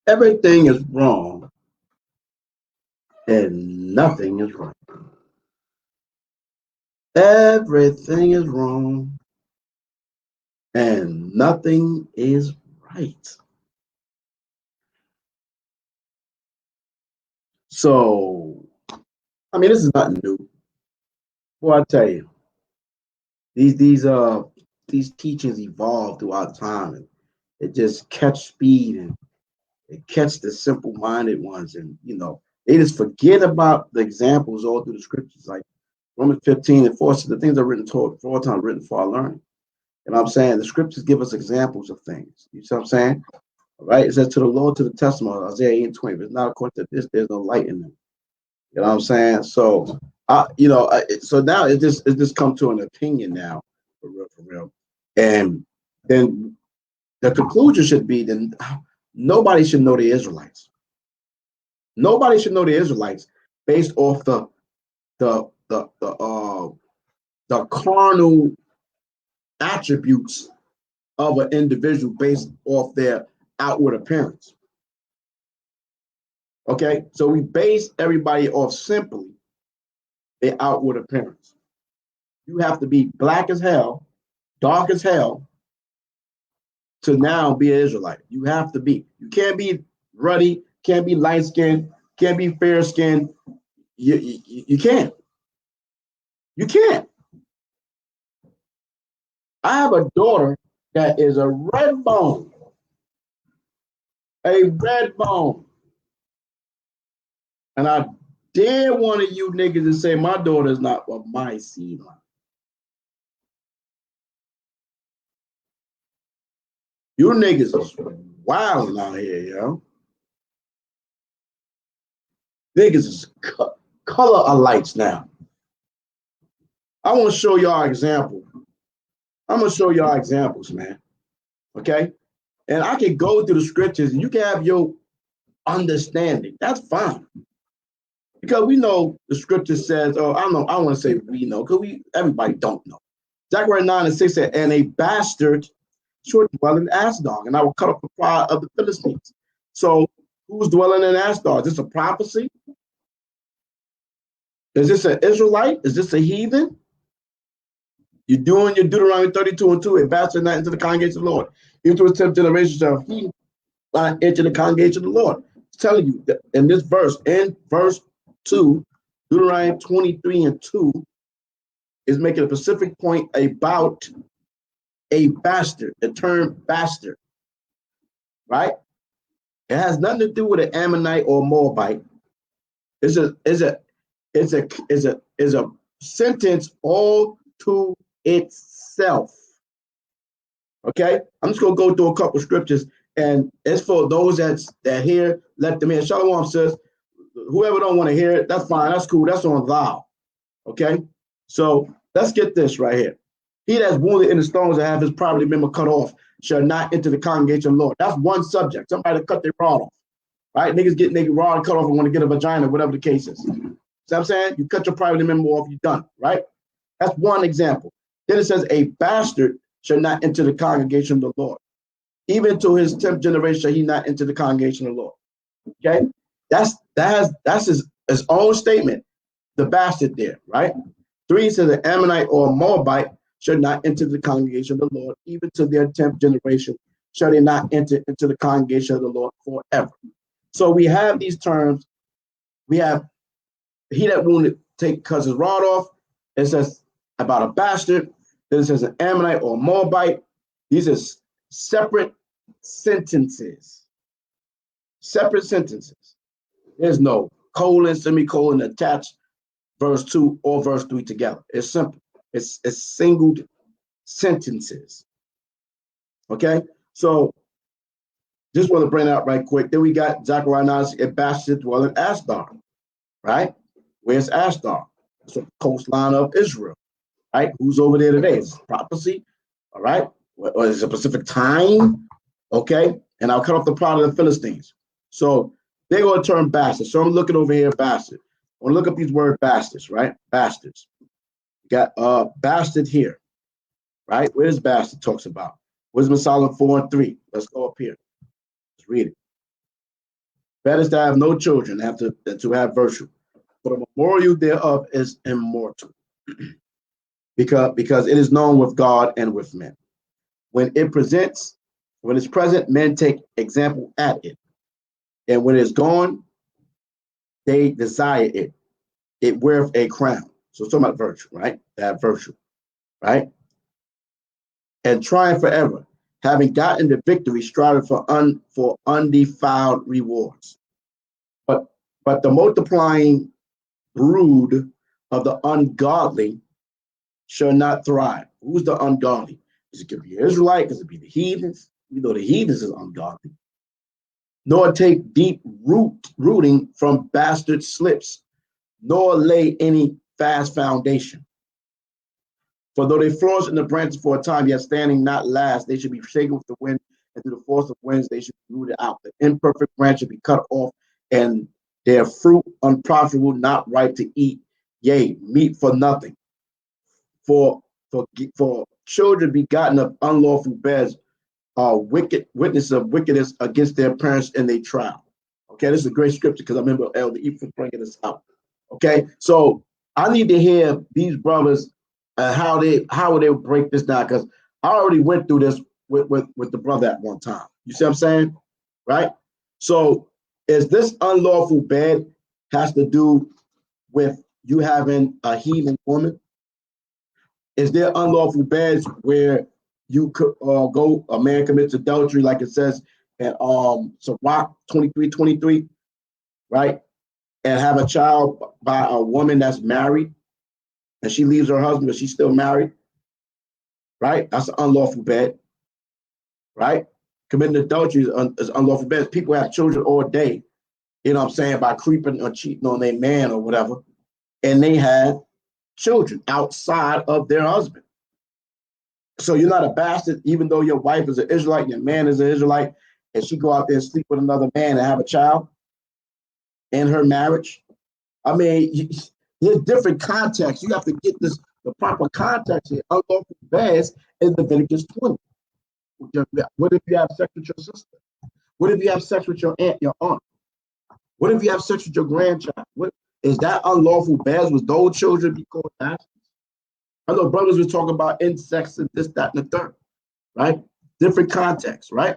Everything is wrong and nothing is right. Everything is wrong and nothing is right. So, I mean, this is nothing new. Well, I tell you, these teachings evolve throughout time, and it just catch speed and it catch the simple-minded ones, and they just forget about the examples all through the scriptures, like Romans 15 and 4 says the things are written for all time, written for our learning. And I'm saying the scriptures give us examples of things. You see what I'm saying? All right. It says to the Lord, to the testimony, Isaiah 8:20. If it's not according to this, there's no light in them. You know what I'm saying? So, so now it just come to an opinion now, for real. And then the conclusion should be then nobody should know the Israelites. Nobody should know the Israelites based off the carnal attributes of an individual based off their outward appearance. Okay, so we base everybody off simply their outward appearance. You have to be black as hell, dark as hell, to now be an Israelite. You have to be. You can't be ruddy, can't be light skinned, can't be fair skinned. You can't. You can't. I have a daughter that is a red bone. A red bone. And I dare one of you niggas to say my daughter is not of my seed line. You niggas is wild out here, yo. Niggas is color alights now. I want to show y'all an example. I'm going to show y'all examples, man. Okay? And I can go through the scriptures and you can have your understanding. That's fine. Because we know the scripture says, I want to say we know, because everybody don't know. Zechariah 9:6 said, and a bastard should dwell in Ashdod, and I will cut off the pride of the Philistines. So who's dwelling in Ashdod? Is this a prophecy? Is this an Israelite? Is this a heathen? You're doing your Deuteronomy 32:2, a bastard not into the congregation of the Lord. Even to his 10th generation shall he not enter the congregation of the Lord. It's telling you that in this verse, in verse 2, Deuteronomy 23:2 is making a specific point about a bastard, the term bastard, right? It has nothing to do with an Ammonite or Moabite. It's a sentence all to itself. Okay, I'm just gonna go through a couple scriptures, and it's for those that hear, let them hear. Shalom says, whoever don't want to hear it, that's fine, that's cool, that's on thou. Okay, so let's get this right here. He that's wounded in the stones and have his property member cut off shall not enter the congregation of the Lord. That's one subject. Somebody cut their rod off. Right? Niggas get their rod cut off and want to get a vagina, whatever the case is. See what I'm saying? You cut your property member off, you're done, right? That's one example. Then it says, a bastard shall not enter the congregation of the Lord. Even to his 10th generation shall he not enter the congregation of the Lord. Okay? That's his own statement, the bastard there, right? 3 says, an Ammonite or a Moabite shall not enter the congregation of the Lord. Even to their 10th generation shall they not enter into the congregation of the Lord forever. So we have these terms. We have he that wounded cuts his rod off. It says about a bastard. Then it says an Ammonite or a Moabite. These are separate sentences. Separate sentences. There's no colon, semicolon attached, verse 2 or verse 3 together. It's simple. It's singled sentences. Okay? So just want to bring it out right quick. Then we got Zechariah 9, a bastard dwelling in Ashdod, right? Where's Ashdod? It's the coastline of Israel, right? Who's over there today? It's prophecy, all right? Or is it a specific time? Okay? And I'll cut off the pride of the Philistines. So they're going to turn bastards. So I'm looking over here, bastard. I want to look up these word bastards, right? Bastards. You got bastard here, right? Where's bastard talks about? Wisdom of Solomon 4:3. Let's go up here. Let's read it. Better is to have no children after than to have virtue. For the memorial thereof is immortal, because it is known with God and with men. When it's present, men take example at it. And when it's gone, they desire it. It weareth a crown. So it's talking about virtue, right? That virtue, right? And trying forever, having gotten the victory, striving for undefiled rewards. But the multiplying brood of the ungodly shall not thrive. Who's the ungodly? Is it could be Israelite? Because it be the heathens? We know the heathens is ungodly. Nor take deep rooting from bastard slips, nor lay any fast foundation. For though they flourish in the branches for a time, yet standing not last, they should be shaken with the wind, and through the force of winds they should be rooted out. The imperfect branch should be cut off, and their fruit unprofitable, not right to eat, yea, meat for nothing. For children begotten of unlawful beds are wicked witnesses of wickedness against their parents in their trial. Okay, this is a great scripture because I remember Elder Ephraim bringing this out. Okay, so I need to hear these brothers how they break this down, because I already went through this with the brother at one time. You see what I'm saying? Right? So is this unlawful bed has to do with you having a heathen woman? Is there unlawful beds where you could go, a man commits adultery, like it says in Sirach 23:23, right? And have a child by a woman that's married, and she leaves her husband, but she's still married, right? That's an unlawful bed, right? Committing adultery is unlawful bed. People have children all day, you know what I'm saying, by creeping or cheating on their man or whatever, and they have children outside of their husband. So you're not a bastard, even though your wife is an Israelite, your man is an Israelite, and she go out there and sleep with another man and have a child in her marriage. I mean, there's different contexts. You have to get the proper context here. Unlawful beds in Leviticus 20. What if you have sex with your sister? What if you have sex with your aunt? What if you have sex with your grandchild? What is that unlawful beds? Was those children be called bastards? I know brothers were talking about incest and this, that, and the third, right? Different contexts, right?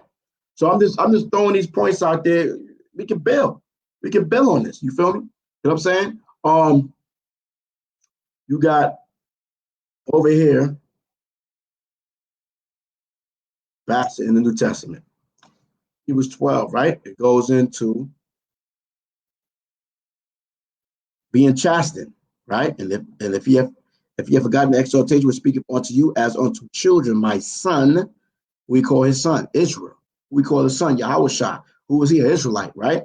So I'm just throwing these points out there. We can build. We can build on this. You feel me? You know what I'm saying? You got over here, bastard in the New Testament. Hebrews 12, right? It goes into being chastened, right? And if you have forgotten the exhortation, we speak unto you as unto children, my son. We call his son Israel. We call his son YAHAWASHI. Who was he? An Israelite, right?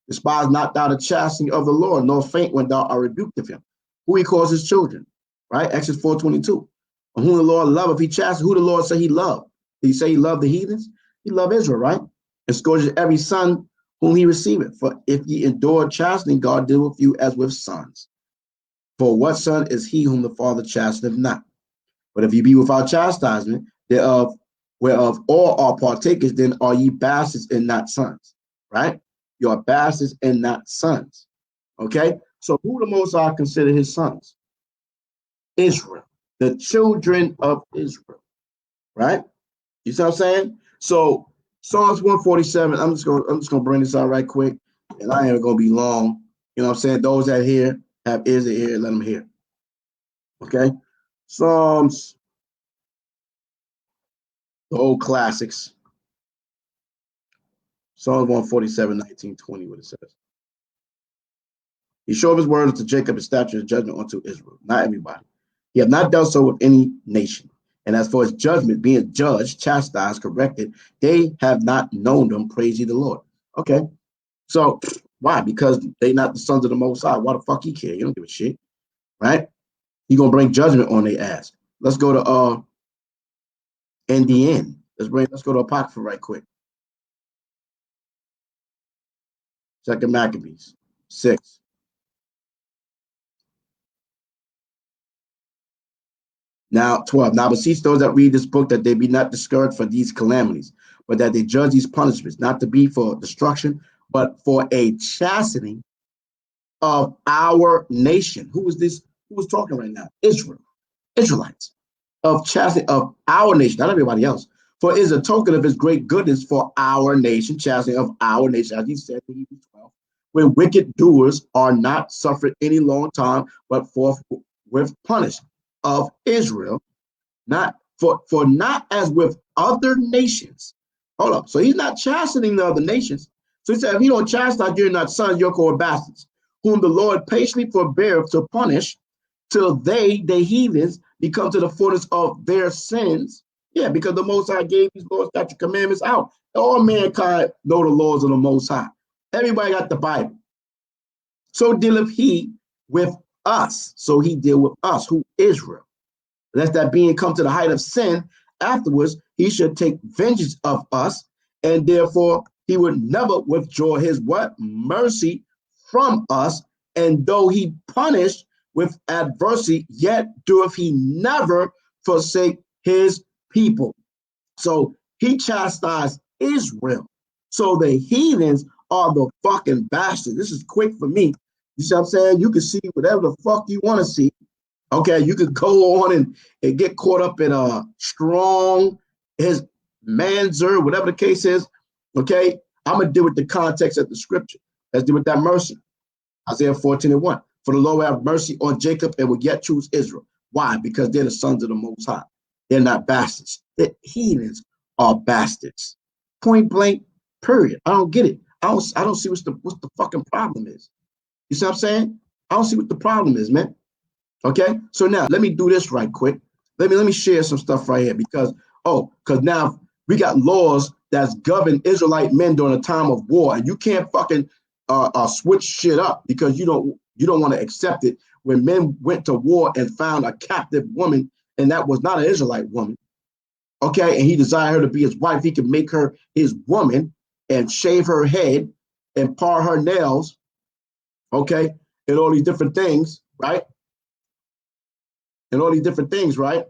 Despise not thou the chastening of the Lord, nor faint when thou art rebuked of him. Who he calls his children, right? Exodus 4:22. On whom the Lord loveth, he chastens. Who the Lord say he loved? Did he say he loved the heathens? He loved Israel, right? And scourges every son whom he receiveth. For if ye endure chastening, God deal with you as with sons. For what son is he whom the Father chasteneth not? But if ye be without chastisement, thereof whereof all are partakers, then are ye bastards and not sons, right? You are bastards and not sons, okay? So who the Most High consider his sons? Israel, the children of Israel, right? You see what I'm saying? So Psalms 147, I'm just gonna bring this out right quick, and I ain't gonna be long. You know what I'm saying? Those that hear have ears to hear, let them hear. Okay? Psalms, the old classics. Psalms 147, 19, 20, what it says. He showed his word unto Jacob, his statute, and judgment unto Israel. Not everybody. He have not done so with any nation. And as for his judgment, being judged, chastised, corrected, they have not known them. Praise ye the Lord. Okay. So why? Because they not the sons of the Most High. Why the fuck he care? You don't give a shit, right? He gonna bring judgment on their ass. Let's go to in the end. Let's go to Apocrypha right quick. 2 Maccabees 6. Now 12. Now beseech those that read this book that they be not discouraged for these calamities, but that they judge these punishments, not to be for destruction, but for a chastening of our nation. Who is this? Who is talking right now? Israel, Israelites, of chastening of our nation, not everybody else. For it is a token of his great goodness for our nation, chastening of our nation, as he said in Hebrews 12, when wicked doers are not suffered any long time, but forthwith punished of Israel, not for not as with other nations. Hold up. So he's not chastening the other nations. So he said, if he don't chastise, you're not sons, you're called bastards, whom the Lord patiently forbeareth to punish, till they, the heathens, become to the fullness of their sins. Yeah, because the Most High gave these laws, got your commandments out. All mankind know the laws of the Most High. Everybody got the Bible. So dealeth he with us. So he deal with us, who Israel. Lest that being come to the height of sin, afterwards he should take vengeance of us, and therefore he would never withdraw his what? Mercy from us. And though he punished with adversity, yet doeth he never forsake his people. So he chastised Israel. So the heathens are the fucking bastards. This is quick for me. You see what I'm saying? You can see whatever the fuck you want to see. Okay, you could go on and get caught up in strong, his Mamzer, whatever the case is. Okay, I'm going to deal with the context of the scripture. Let's deal with that mercy. Isaiah 14:1. For the Lord will have mercy on Jacob and will yet choose Israel. Why? Because they're the sons of the Most High. They're not bastards. The heathens are bastards. Point blank, period. I don't get it. I don't see what the fucking problem is. You see what I'm saying? I don't see what the problem is, man. Okay, so now let me do this right quick. Let me share some stuff right here because now we got laws that's govern Israelite men during a time of war, and you can't fucking switch shit up because you don't want to accept it. When men went to war and found a captive woman, and that was not an Israelite woman, okay, and he desired her to be his wife, he could make her his woman and shave her head and par her nails, okay, and all these different things, right? And all these different things, right?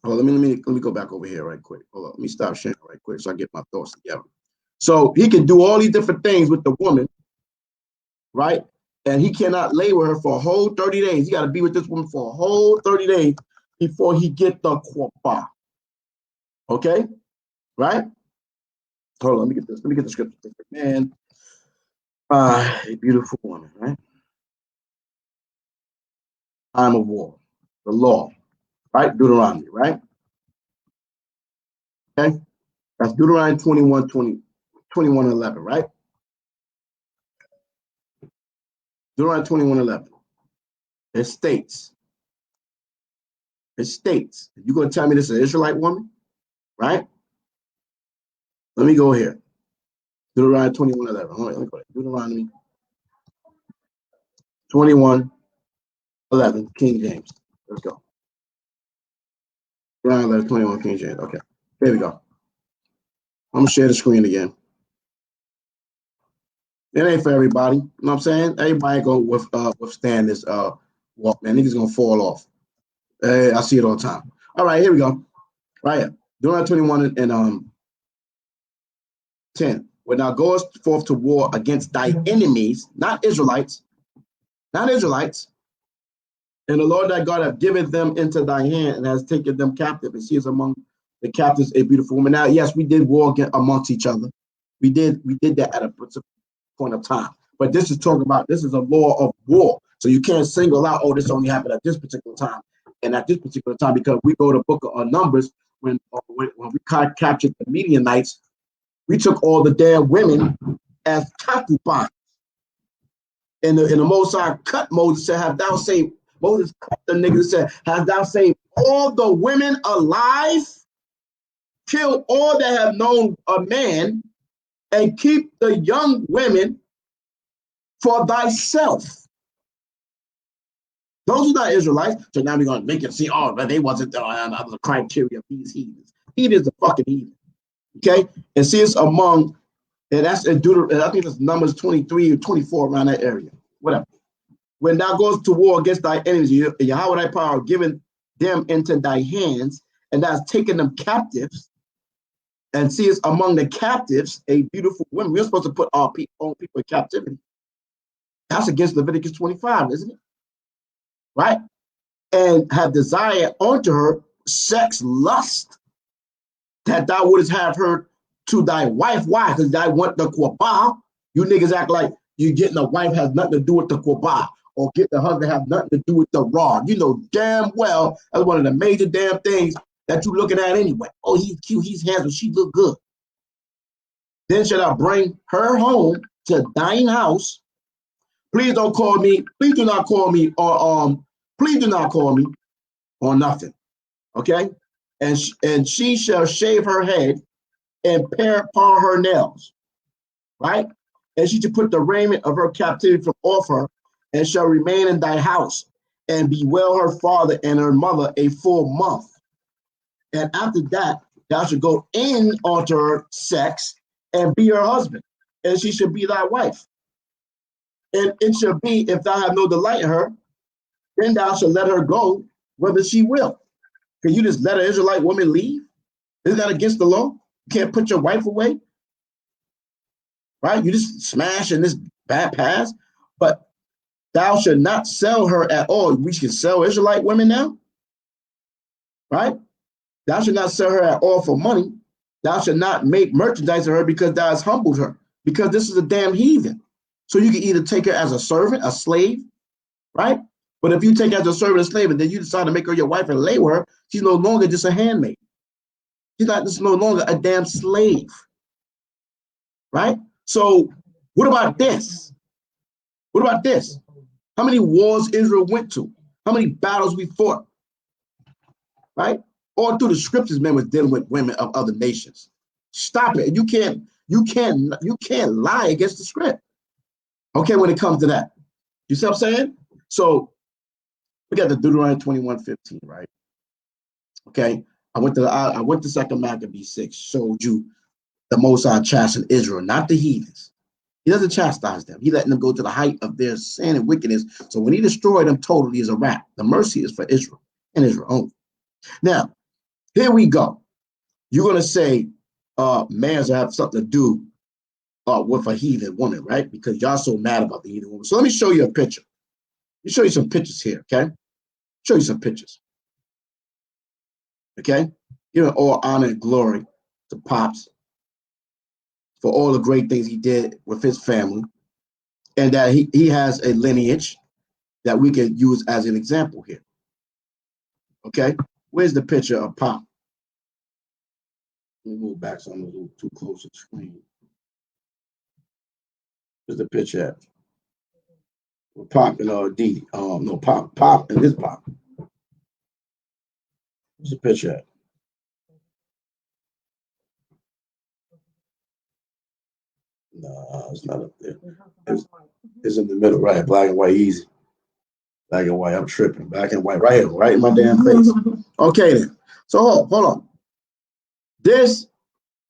Oh, let me go back over here right quick. Hold on, let me stop sharing right quick so I get my thoughts together. So he can do all these different things with the woman, right? And he cannot lay with her for a whole 30 days. He got to be with this woman for a whole 30 days before he get the quapa. Okay, right? Hold on, let me get this. Let me get the scripture. Man, a beautiful woman, right? Time of war, the law, right? Deuteronomy, right? Okay, that's Deuteronomy 21:11, right? Deuteronomy 21:11. It states, you're going to tell me this is an Israelite woman, right? Let me go here. Deuteronomy 21:11. Hold on, let me go there. Deuteronomy 21:11, King James. Let's go. Deuteronomy 11:21, King James. Okay, here we go. I'm going to share the screen again. It ain't for everybody. You know what I'm saying? Everybody ain't going to withstand this walk, man. Niggas going to fall off. I see it all the time. All right, here we go. Right here. Deuteronomy 21 and 10. When thou goest forth to war against thy enemies, not Israelites, and the Lord thy God hath given them into thy hand and has taken them captive, and seest among the captives a beautiful woman. Now, yes, we did war amongst each other. We did that at a point of time. But this is talking about, this is a law of war. So you can't single out, oh, this only happened at this particular time and at this particular time, because we go to book of Numbers, when we captured the Midianites, we took all the damn women as concubines. And the Most High cut Moses, said, have thou saved, Moses cut the nigga, said, have thou saved all the women alive, kill all that have known a man, and keep the young women for thyself. Those are not Israelites. So now we're going to make it see, oh, but they wasn't the criteria of these heathens. Heathens are fucking heathen. Okay? And see, it's among, and that's in Deuteronomy, I think it's Numbers 23 or 24, around that area. Whatever. When thou goes to war against thy enemies, YAHAWAH thy power, giving them into thy hands, and thou hast taken them captives, and seest among the captives a beautiful woman. We're supposed to put our own people in captivity. That's against Leviticus 25, isn't it? Right? And have desired unto her sex lust, that thou wouldest have her to thy wife. Why? Because thou want the quabah. You niggas act like you getting a wife has nothing to do with the quabah, or get the husband have nothing to do with the rod. You know damn well that's one of the major damn things that you looking at anyway. Oh, he's cute, he's handsome, she look good. Then shall I bring her home to thine house. Please don't call me, please do not call me, or please do not call me or nothing. Okay? And she shall shave her head and pare upon her nails, right? And she shall put the raiment of her captivity from off her, and shall remain in thy house, and bewail her father and her mother a full month. And after that, thou shalt go in unto her sex, and be her husband, and she shall be thy wife. And it shall be, if thou have no delight in her, then thou shalt let her go, whether she will. Can you just let an Israelite woman leave? Isn't that against the law? You can't put your wife away, right? You just smash in this bad past, but thou shalt not sell her at all. We should sell Israelite women now, right? Thou shalt not sell her at all for money. Thou shalt not make merchandise of her, because thou hast humbled her, because this is a damn heathen. So you can either take her as a servant, a slave, right? But if you take her as a servant, a slave, and then you decide to make her your wife and lay with her, she's no longer just a handmaid. She's not just no longer a damn slave, right? So what about this? What about this? How many wars Israel went to? How many battles we fought, right? All through the scriptures, men was dealing with women of other nations. Stop it. You can't lie against the script. Okay, when it comes to that. You see what I'm saying? So we got the Deuteronomy 21:15, right? Okay. I went to 2 Maccabees 6, showed you the Most High chastened Israel, not the heathens. He doesn't chastise them. He letting them go to the height of their sin and wickedness. So when he destroyed them totally is a wrap. The mercy is for Israel and Israel only. Now, here we go. You're going to say males have something to do with a heathen woman, right? Because y'all so mad about the heathen woman. So let me show you a picture. Let me show you some pictures here, okay? Show you some pictures. Okay? Giving all honor and glory to Pops for all the great things he did with his family, and that he has a lineage that we can use as an example here. Okay? Where's the picture of Pop? Let me move back so I'm a little too close to the screen. Where's the picture at? With Pop and Dee. No, Pop and his Pop. Where's the picture at? No, it's not up there. It's in the middle, right? Black and white, easy. Black and white, I'm tripping. Black and white, right here, right in my damn face. Okay, then. So hold on. This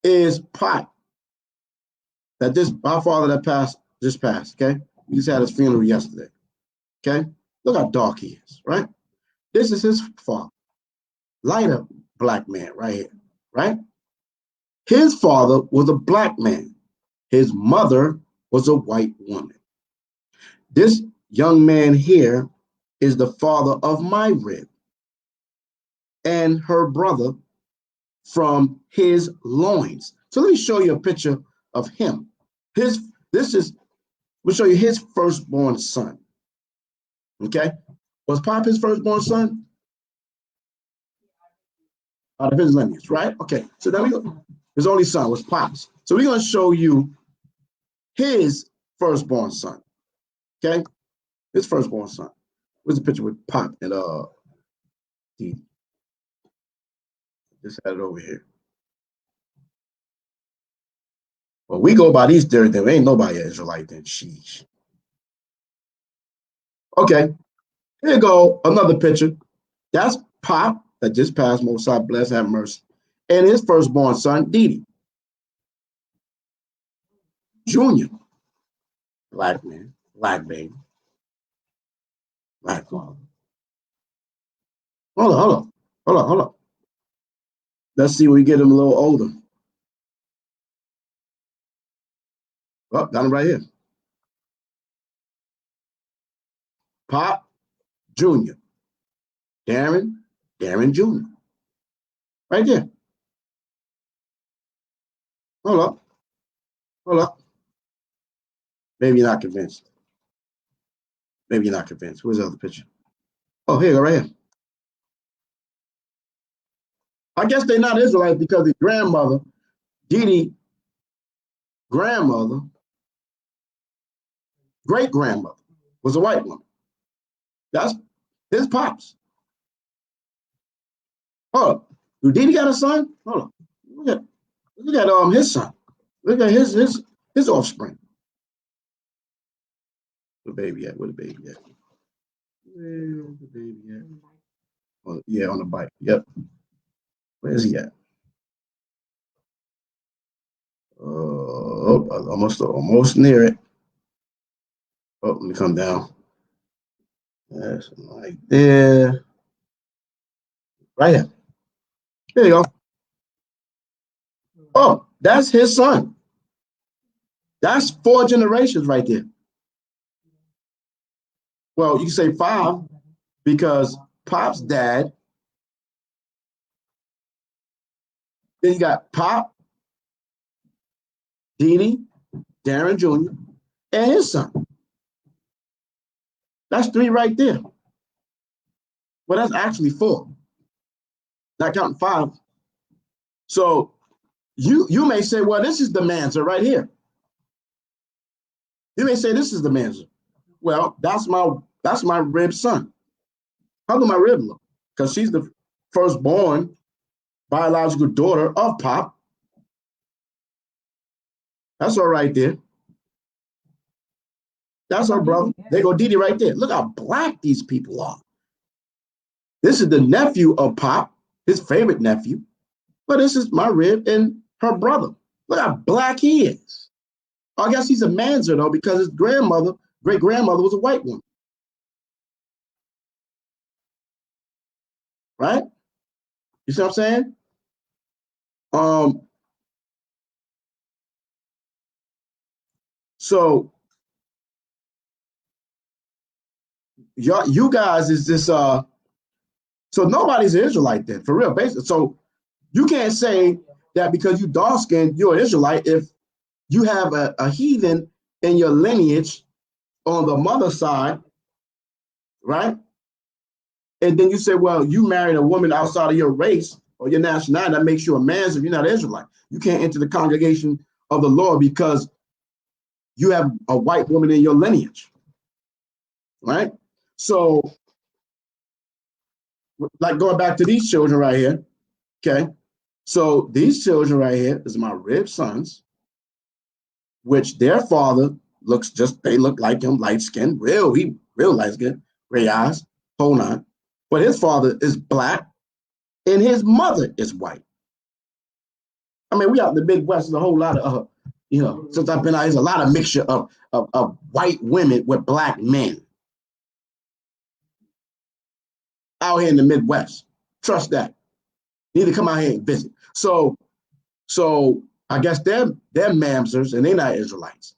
is Pop. That my father that just passed, okay? We just had his funeral yesterday, okay? Look how dark he is, right? This is his father. Lighter black man right here, right? His father was a black man. His mother was a white woman. This young man here is the father of my rib and her brother from his loins. So let me show you a picture of him. We'll show you his firstborn son. Okay? Was Pop his firstborn son? Out of his lineage, right? Okay, so there we go. His only son was Pop's. So we're going to show you his firstborn son. Okay? His firstborn son. Where's the picture with Pop and Dee? Just had it over here. Well, we go by these theories, there ain't nobody Israelite then. Sheesh. Okay, here you go, another picture. That's Pop that just passed, Most High bless, have mercy, and his firstborn son, Didi. Junior, black man, black baby, black father. Hold on. Let's see when we get him a little older. Oh, got him right here. Pop Jr. Darren Jr. Right there. Hold up. Maybe you're not convinced. Maybe you're not convinced. Where's the other picture? Oh, here you go, right here. I guess they're not Israelites because the grandmother, Dee grandmother, great-grandmother, was a white woman. That's his pops. Oh, do Dee got a son? Hold on. Look at his son. Look at his offspring. Where the baby at? Where the baby at? Where's the baby at? Oh, yeah, on the bike. Yep. Where's he at? Oh, almost near it. Oh, let me come down. That's like there. Right here. There you go. Oh, that's his son. That's 4 generations right there. Well, you can say 5 because Pop's dad. Then you got Pop, Dee Darren Jr., and his son. That's 3 right there. Well, that's actually 4. Not counting 5. So you may say, well, this is the Mamzer right here. You may say this is the Mamzer. Well, that's my rib son. How do my rib look? Because she's the firstborn biological daughter of Pop. That's all right there. That's our brother. There go Dee right there. Look how black these people are. This is the nephew of Pop, his favorite nephew. But this is my rib and her brother. Look how black he is. I guess he's a Mamzer though, because his grandmother, great-grandmother, was a white woman. Right? You see what I'm saying? So you guys is this so nobody's an Israelite then, for real, basically. So you can't say that because you dark-skinned, you're an Israelite if you have a heathen in your lineage on the mother side, right? And then you say, well, you married a woman outside of your race or your nationality, that makes you a Mamzer if you're not an Israelite. You can't enter the congregation of the Lord because you have a white woman in your lineage, right? So, like going back to these children right here, okay? So these children right here is my rib sons, which their father they look like him, light skinned, real light skinned, gray eyes, whole on. But his father is black and his mother is white. I mean, we out in the Midwest, there's a whole lot of, since I've been out, there's a lot of mixture of white women with black men out here in the Midwest. Trust that. You need to come out here and visit. So I guess they're Mamzers and they're not Israelites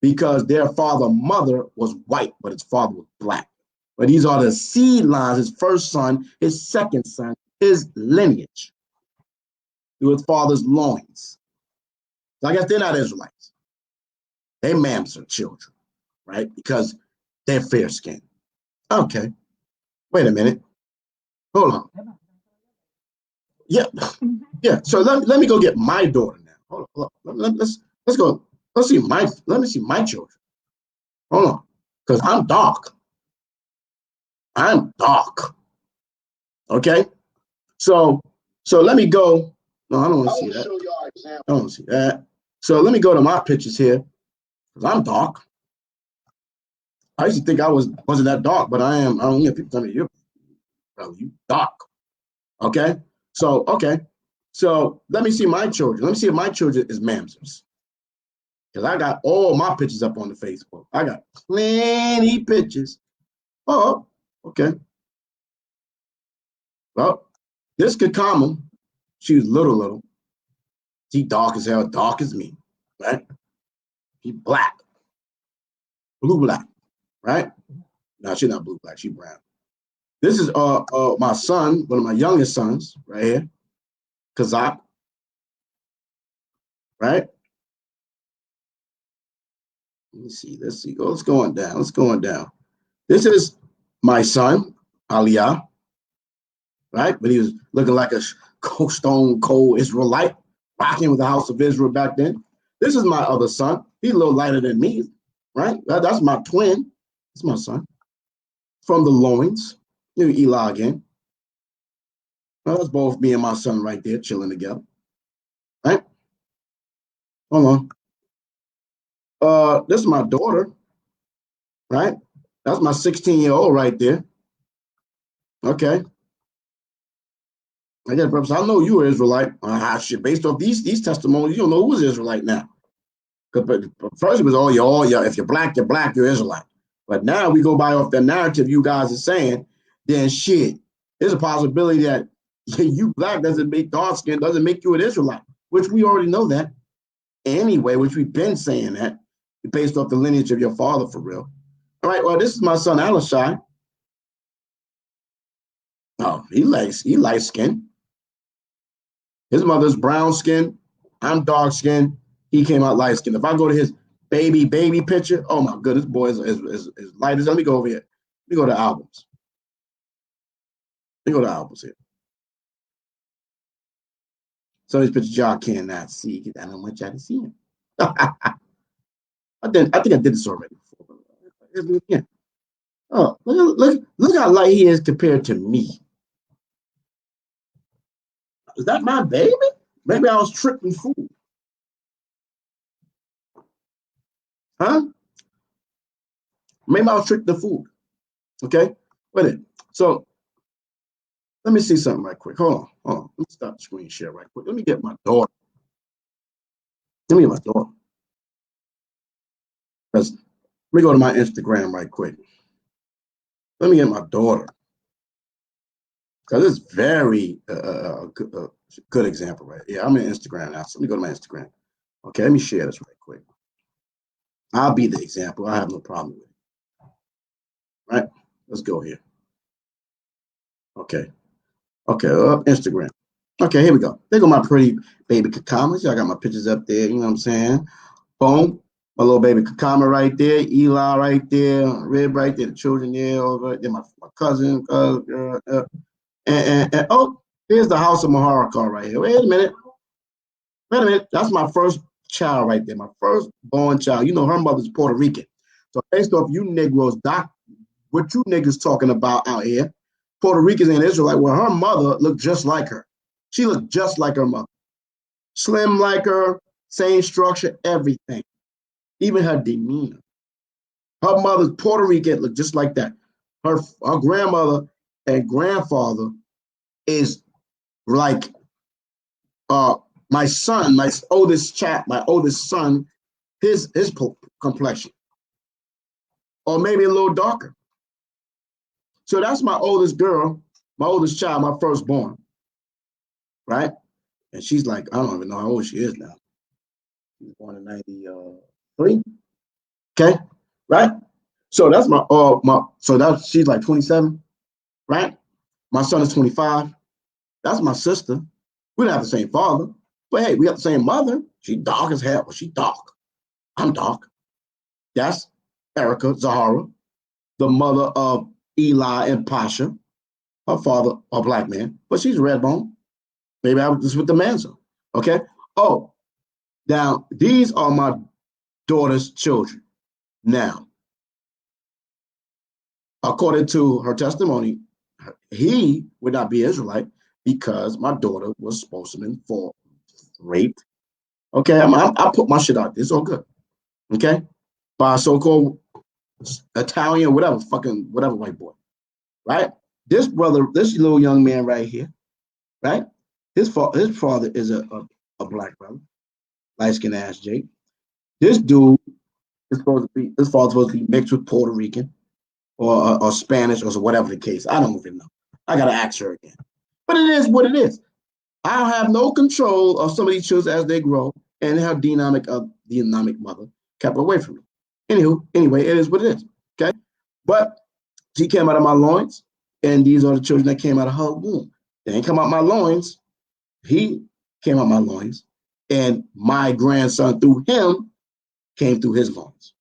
because their mother was white, but his father was black. But these are the seed lines, his first son, his second son, his lineage through his father's loins. So I guess they're not Israelites. They Mamzer children, right? Because they're fair skinned. Okay. Wait a minute. Hold on. Yeah. Yeah. So let me go get my daughter now. Hold on. Let's go. Let me see my children. Hold on. Because I'm dark. Okay. So let me go. No, I don't want to see that. I don't want to see that. So let me go to my pictures here. Because I'm dark. I used to think I wasn't that dark, but I am. I don't hear people tell me you dark. Okay. So let me see my children. Let me see if my children is Mamzers. Because I got all my pictures up on the Facebook. I got plenty pictures. Oh, okay. Well, this could Kama, she was little. She dark as hell, dark as me, right? She's black, blue black, right? No, she's not blue black. She's brown. This is my son, one of my youngest sons, right here, Kazak, right? Let me see. Let's see. Oh, it's going down. It's going down. This is my son, Aliyah, right? But he was looking like a stone cold Israelite, rocking with the house of Israel back then. This is my other son. He's a little lighter than me, right? That's my twin. That's my son. From the loins. Eli again. Well, that's both me and my son right there chilling together. Right? Hold on. This is my daughter. Right? That's my 16-year-old right there. Okay. I guess, perhaps I know you were Israelite. Shit, based off these testimonies, you don't know who's Israelite now. Because first it was, if you're black, you're Israelite. But now we go by off the narrative you guys are saying, then shit, there's a possibility that you black doesn't make dark skin, doesn't make you an Israelite, which we already know that anyway, which we've been saying that based off the lineage of your father for real. All right, well, this is my son, Alishai. Oh, he light skin. His mother's brown skin. I'm dark skin. He came out light skin. If I go to his baby picture, oh my goodness, boy is light as. Let me go over here. Let me go to albums. Let me go to albums here. Some of these pictures y'all cannot see because I don't want y'all to see him. I think I did this already before. Let's do it again. Oh, look how light he is compared to me. Is that my baby? Maybe I was tricked and fooled. Huh? Maybe I was tricked and fooled. Okay? Wait a minute. So let me see something right quick. Hold on. Let me stop the screen share right quick. Let me get my daughter. Let me go to my Instagram right quick. Let me get my daughter. Because it's very good example, right? Yeah, I'm in Instagram now. So let me go to my Instagram. Okay, let me share this right quick. I'll be the example. I have no problem with it. Right? Let's go here. Okay. Instagram. Okay, here we go. There go my pretty baby Kakamas. I got my pictures up there. You know what I'm saying? Boom. My little baby Kakama right there. Eli right there. Rib right there. The children there. Over there. My cousin. And oh, here's the house of Maharawchaa right here. Wait a minute. That's my first child right there. My first born child. You know, her mother's Puerto Rican. So based off you Negroes, what you niggas talking about out here, Puerto Ricans and Israelite, well, her mother looked just like her. She looked just like her mother. Slim like her, same structure, everything. Even her demeanor. Her mother's Puerto Rican looked just like that. Her grandmother and grandfather is like my son, my oldest son, his complexion. Or maybe a little darker. So that's my oldest girl, my oldest child, my firstborn. Right? And she's like, I don't even know how old she is now. She was born in 93. Okay? Right? So that's she's like 27, right? My son is 25. That's my sister. We don't have the same father, but hey, we got the same mother. She dark as hell. She dark. I'm dark. That's Erica Zahara, the mother of Eli and Pasha. Her father, a black man, but she's red bone. Maybe I was just with the Mamzer. Okay. Oh, now these are my daughter's children. Now, according to her testimony, he would not be Israelite because my daughter was supposed to be for rape. Okay, I put my shit out there. It's all good. Okay, by a so-called Italian, whatever white boy, right? This little young man right here, right? His father is a black brother, light-skinned ass Jake. This dude is his father's supposed to be mixed with Puerto Rican or Spanish or whatever the case. I don't even know. I gotta ask her again. But it is what it is. I have no control of some of these children as they grow and how dynamic of the dynamic mother kept her away from me. Anyway, it is what it is. Okay, but she came out of my loins, and these are the children that came out of her womb. They didn't come out my loins. He came out my loins, and my grandson through him came through his loins.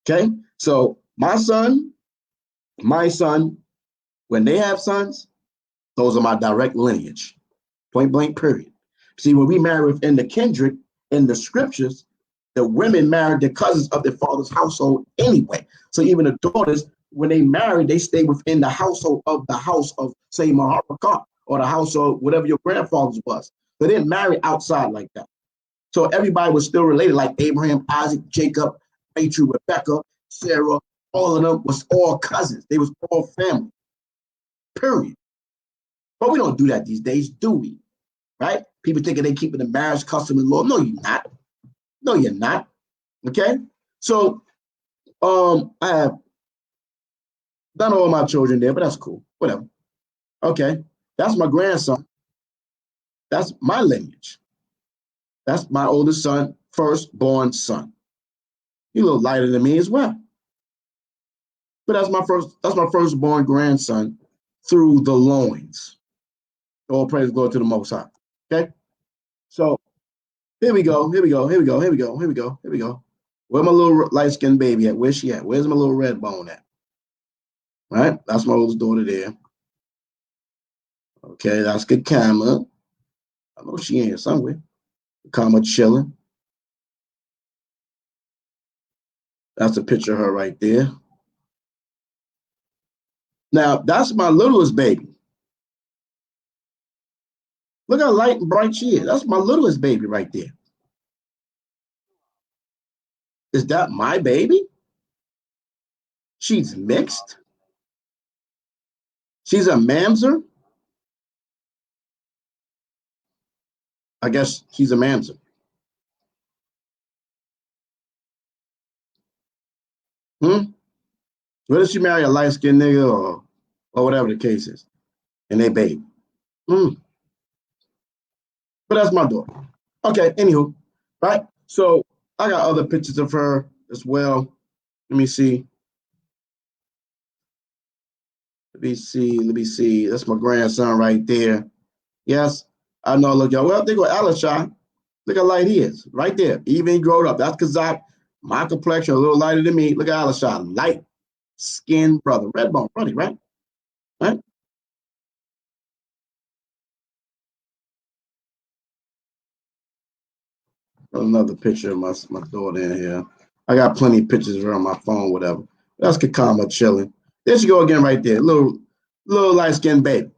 Okay, so my son, when they have sons, those are my direct lineage. Point blank, period. See, when we marry within the kindred in the scriptures, the women married the cousins of their father's household anyway. So even the daughters, when they marry, they stay within the household of say, Maharawchaa, or the household, whatever your grandfather's was. They didn't marry outside like that. So everybody was still related, like Abraham, Isaac, Jacob, Rachel, Rebecca, Sarah, all of them was all cousins. They was all family, period. But we don't do that these days, do we? Right? People thinking they keeping the marriage custom and law. No, you're not. No, you're not. Okay? So I have done all my children there, but that's cool. Whatever. Okay. That's my grandson. That's my lineage. That's my oldest son, firstborn son. He's a little lighter than me as well. But that's my firstborn grandson through the loins. All praise go to the Most High. Okay? So here we go. Where my little light-skinned baby at? Where's she at? Where's my little red bone at? All right? That's my oldest daughter there. Okay, that's good Kama. I know she in here somewhere. Kama chilling. That's a picture of her right there. Now, that's my littlest baby. Look how light and bright she is. That's my littlest baby right there. Is that my baby? She's mixed. She's a Mamzer. I guess she's a Mamzer. What if she marry a light-skinned nigga or whatever the case is, and they baby? But that's my daughter. Okay, anywho, right? So I got other pictures of her as well. Let me see. Let me see. That's my grandson right there. Yes, I know. Look, y'all. Well, they go YAHAWASHI. Look how light he is. Right there. Even he growed up. That's Kazak. My complexion a little lighter than me. Look at YAHAWASHI. Light skinned brother. Red bone, buddy, right? Right? Another picture of my daughter in here. I got plenty of pictures of her on my phone, whatever. That's Kakama chilling. There she go again right there. Little light-skinned baby.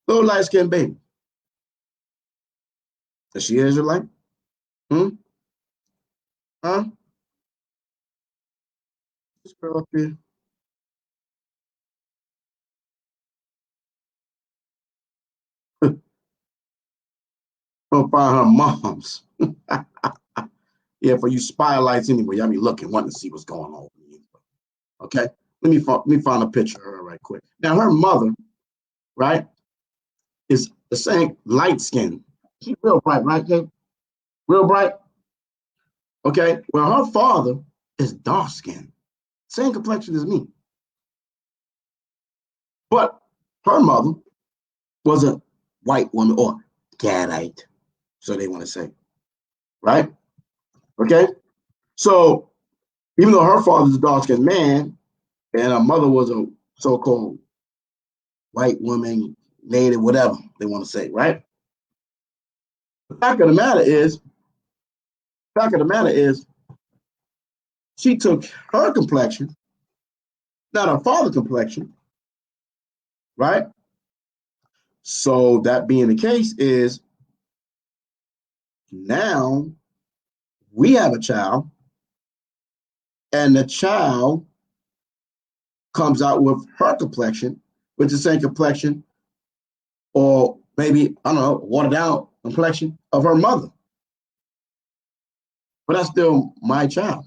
Little light-skinned baby. Is she Israelite? Huh? This girl up here. Don't find her moms. Yeah, for you spy lights anyway. Y'all be looking, wanting to see what's going on. Okay, let me find a picture of her right quick. Now her mother, right, is the same light skin. She's real bright, right? Kid? Real bright. Okay. Well, her father is dark skinned, same complexion as me. But her mother was a white woman or Gadite, so they want to say, right? Okay. So even though her father's a dark skinned man and her mother was a so-called white woman, native, whatever they want to say, right? The fact of the matter is, she took her complexion, not her father's complexion, right? So that being the case is now we have a child, and the child comes out with her complexion, with the same complexion, or maybe, I don't know, watered down complexion of her mother. But that's still my child.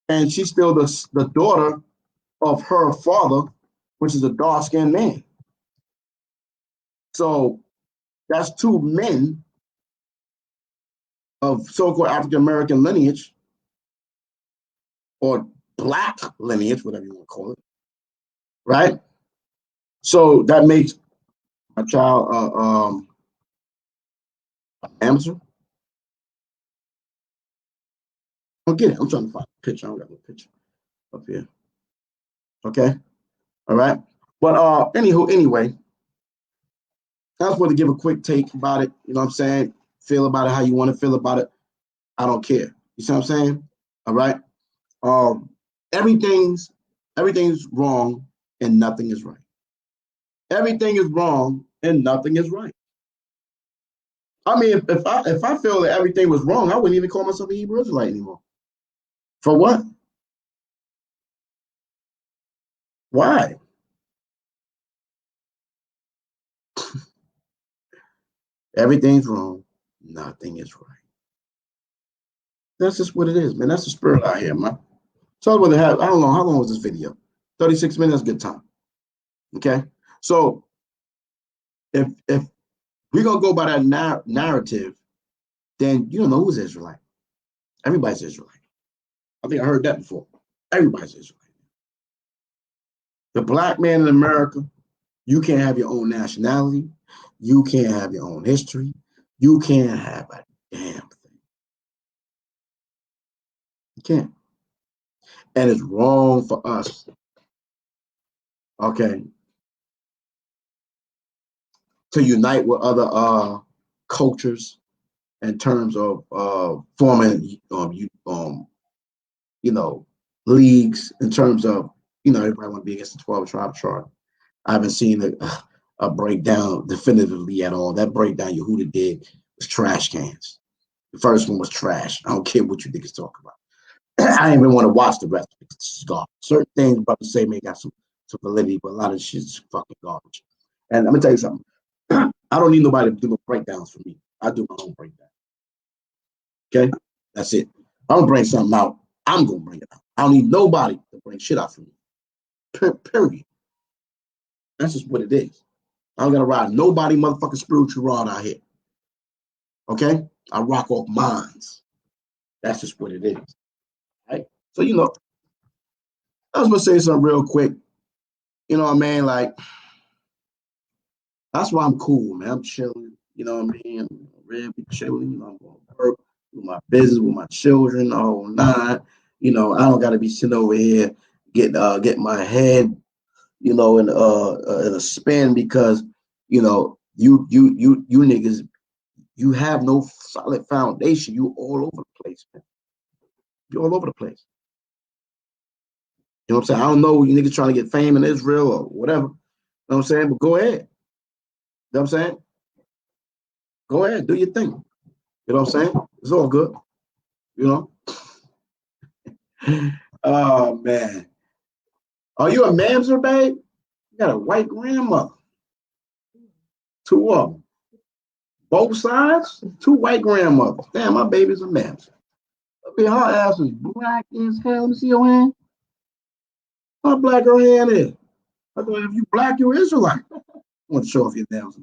And she's still the daughter of her father, which is a dark-skinned man. So that's two men of so-called African American lineage or black lineage, whatever you want to call it, right? So that makes my child Mamzer. I'll get it. I'm trying to find a picture. I don't got no picture up here. Okay. All right. But anyway, I just want to give a quick take about it. You know what I'm saying? Feel about it how you want to feel about it. I don't care. You see what I'm saying? All right. Um, everything's wrong and nothing is right. Everything is wrong and nothing is right. I mean, if I feel that everything was wrong, I wouldn't even call myself a Hebrew Israelite anymore. For what? Why? Everything's wrong, nothing is right. That's just what it is, man. That's the spirit out here, man. So I was have, I don't know, how long was this video? 36 minutes, good time. Okay. So if we're gonna go by that narrative, then you don't know who's Israelite. Everybody's Israelite. I think I heard that before. Everybody's Israelite. The black man in America, you can't have your own nationality. You can't have your own history. You can't have a damn thing. You can't. And it's wrong for us, okay, to unite with other cultures in terms of forming, leagues in terms of, everybody want to be against the 12 tribe chart. I haven't seen a breakdown definitively at all. That breakdown Yehuda did was trash cans. The first one was trash. I don't care what you niggas talk about. I didn't even want to watch the rest of it. It's garbage. Certain things brothers say may got some validity, but a lot of shit is fucking garbage. And I'm gonna tell you something. I don't need nobody to do no breakdowns for me. I do my own breakdown. Okay? That's it. If I'm gonna bring something out, I'm gonna bring it out. I don't need nobody to bring shit out for me. Period. That's just what it is. I don't gotta ride nobody motherfucking spiritual rod out here. Okay? I rock off mines. That's just what it is. Right? So I was gonna say something real quick. You know what I mean? Like, that's why I'm cool, man. I'm chilling. You know what I mean? I'm really chilling. I'm going to work, do my business with my children, the whole nine. I don't got to be sitting over here get my head, in a spin because, you niggas, you have no solid foundation. You all over the place, man. You're all over the place. You know what I'm saying? I don't know you niggas trying to get fame in Israel or whatever. You know what I'm saying? But go ahead. You know what I'm saying? Go ahead, do your thing. You know what I'm saying? It's all good. Oh man. Are you a Mamzer, babe? You got a white grandmother. Two of them. Both sides? Two white grandmothers. Damn, my baby's a Mamzer. Her ass is black as hell. Let me see your hand. How black her hand is? I thought if you black, you're Israelite. I want to show off your nails.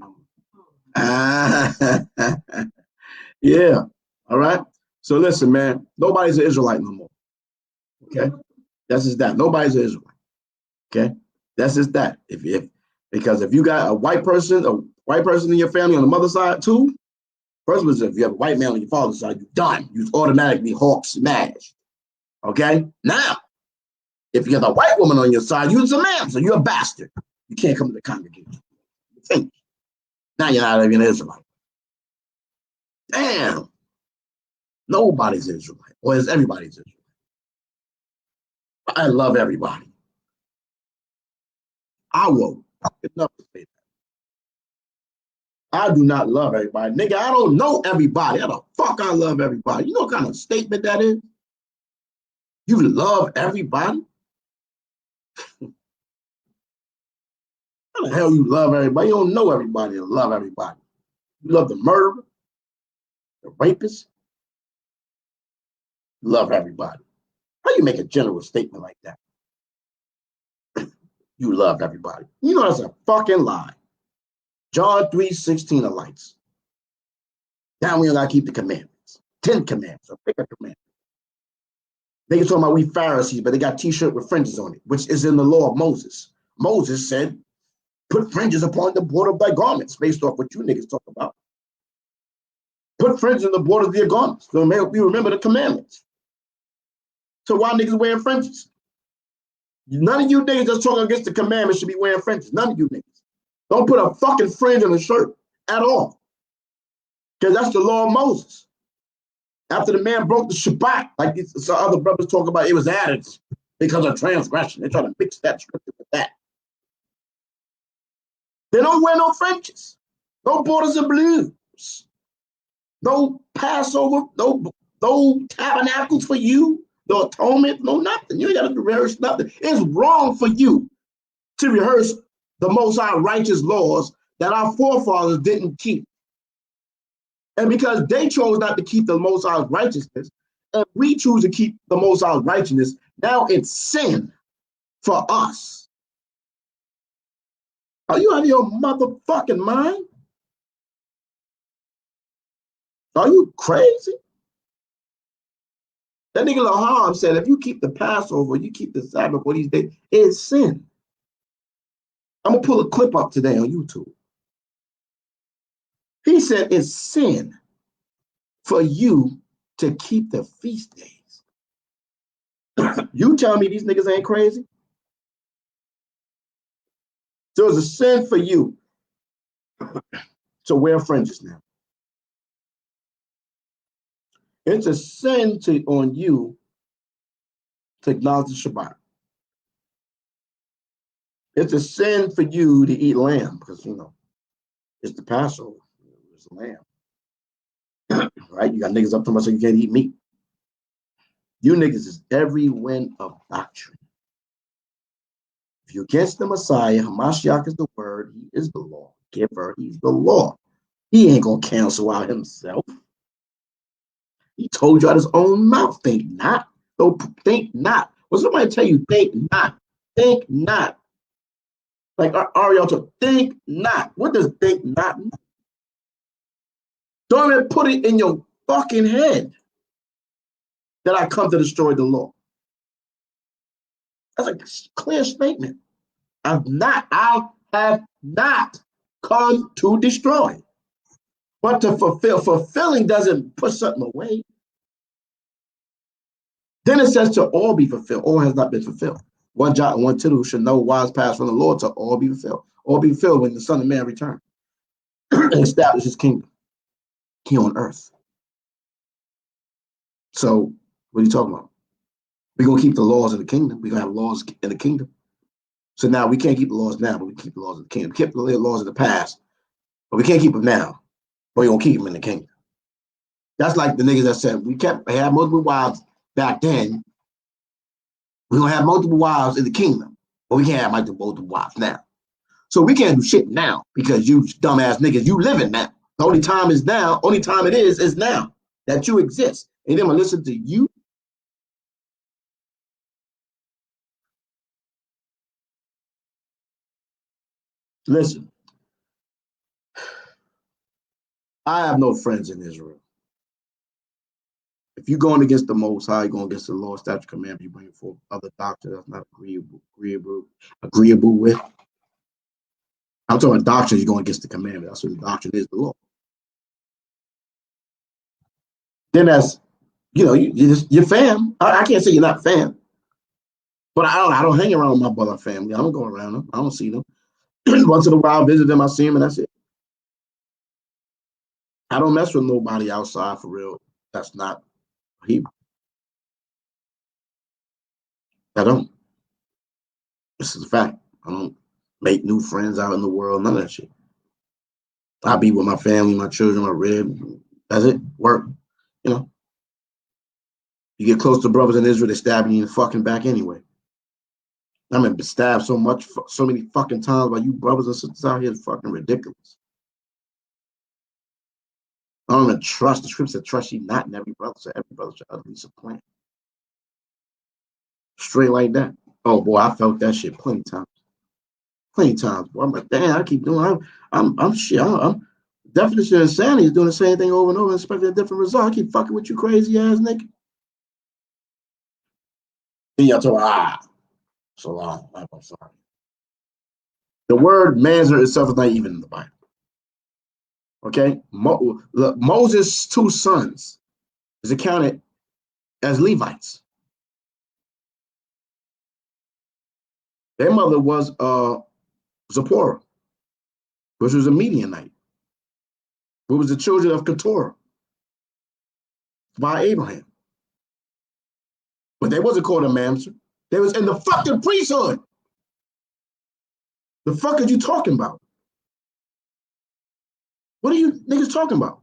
Yeah. All right. So listen, man. Nobody's an Israelite no more. Okay. That's just that. Nobody's an Israelite. Okay. That's just that. Because if you got a white person in your family on the mother's side too, first was if you have a white man on your father's side, you're done. You automatically hawk smash. Okay. Now, if you got a white woman on your side, you're a man, so you're a bastard. You can't come to the congregation. Think. Now you're not even an Israelite. Damn. Nobody's Israelite. Or is everybody's Israelite? I love everybody. I won't. Enough to say that. I do not love everybody. Nigga, I don't know everybody. How the fuck I love everybody? You know what kind of statement that is? You love everybody? How the hell you love everybody? You don't know everybody and love everybody. You love the murderer, the rapist. You love everybody. How you make a general statement like that? You love everybody. You know that's a fucking lie. John 3:16 of lights. Now we don't gotta keep the commandments. 10 commandments, or pick a commandment. They can talk about we Pharisees, but they got t-shirt with fringes on it, which is in the law of Moses. Moses said, put fringes upon the border of thy garments, based off what you niggas talk about. Put fringes in the border of their garments. So we remember the commandments. So why niggas wearing fringes? None of you niggas that's talking against the commandments should be wearing fringes. None of you niggas. Don't put a fucking fringe on a shirt at all. Because that's the law of Moses. After the man broke the Shabbat, like some other brothers talk about, it was added because of transgression. They try to mix that scripture with that. They don't wear no fringes, no borders of blues, no Passover, no tabernacles for you, no atonement, no nothing. You ain't got to rehearse nothing. It's wrong for you to rehearse the Most High righteous laws that our forefathers didn't keep. And because they chose not to keep the Most High's righteousness, and we choose to keep the Most High's righteousness, now it's sin for us. Are you out of your motherfucking mind? Are you crazy? That nigga Laham said, if you keep the Passover, you keep the Sabbath, what these days, it's sin. I'm going to pull a clip up today on YouTube. He said it's sin for you to keep the feast days. You tell me these niggas ain't crazy? So it's a sin for you to wear fringes now. It's a sin on you to acknowledge the Shabbat. It's a sin for you to eat lamb because, you know, it's the Passover. It's lamb. Right? You got niggas up to much so you can't eat meat. You niggas is every wind of doctrine. If you're against the Messiah, MASHAYACH is the word, he is the law giver, he's the law. He ain't gonna cancel out himself. He told you out his own mouth, think not. Don't think not. When somebody tell you think not, think not. Like Ariel told, think not. What does think not mean? Don't even put it in your fucking head that I come to destroy the law. That's a clear statement. I have not come to destroy, but to fulfill. Fulfilling doesn't put something away. Then it says to all be fulfilled. All has not been fulfilled. One jot and one tittle should know wise pass from the Lord to all be fulfilled. All be fulfilled when the Son of Man returns and establish his kingdom here on earth. So what are you talking about? We're going to keep the laws of the kingdom. We're going to have laws in the kingdom. So now we can't keep the laws now, but we keep the laws of the kingdom. We keep the laws of the past, but we can't keep them now. But we're going to keep them in the kingdom. That's like the niggas that said we had multiple wives back then. We're going to have multiple wives in the kingdom, but we can't have multiple wives now. So we can't do shit now because you dumbass niggas, you living now. The only time is now. Only time it is now that you exist. And then I'm going to listen to you. Listen, I have no friends in Israel. If you're going against the Most High, you're going against the law, statute, commandment, you bring forth other doctrine that's not agreeable with. I'm talking doctrine, you're going against the commandment. That's what the doctrine is, the law. Then that's, you know, you're fam. I can't say you're not fam, but I don't hang around with my brother family. I don't go around them. I don't see them. Once in a while, I visit them, I see them, and that's it. I don't mess with nobody outside for real. That's not Hebrew. I don't. This is a fact. I don't make new friends out in the world, none of that shit. I be with my family, my children, my rib. That's it. Work. You know. You get close to brothers in Israel, they stab you in the fucking back anyway. I mean, stabbed so many fucking times by you brothers and sisters out here. It's fucking ridiculous. I don't even trust the scripture. Trust ye not in every brother, so every brother should utterly supplant. Straight like that. Oh boy, I felt that shit plenty times. Plenty times, boy. I'm like, damn, I keep doing. I'm shit. definition of insanity is doing the same thing over and over and expecting a different result. I keep fucking with you, crazy ass nigga. Then y'all talk, so long. I'm sorry. The word Mamzer itself is not even in the Bible. Okay? Moses' two sons is accounted as Levites. Their mother was Zipporah, which was a Midianite, who was the children of Keturah by Abraham. But they wasn't called a Mamzer. They was in the fucking priesthood. The fuck are you talking about? What are you niggas talking about?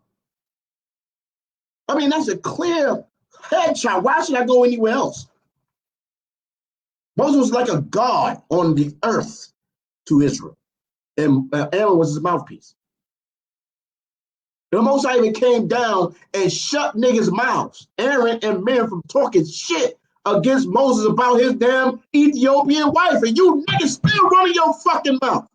I mean, that's a clear headshot. Why should I go anywhere else? Moses was like a god on the earth to Israel. And Aaron was his mouthpiece. The Most High even came down and shut niggas' mouths, Aaron and Miriam, from talking shit against Moses about his damn Ethiopian wife. And you niggas still running your fucking mouth.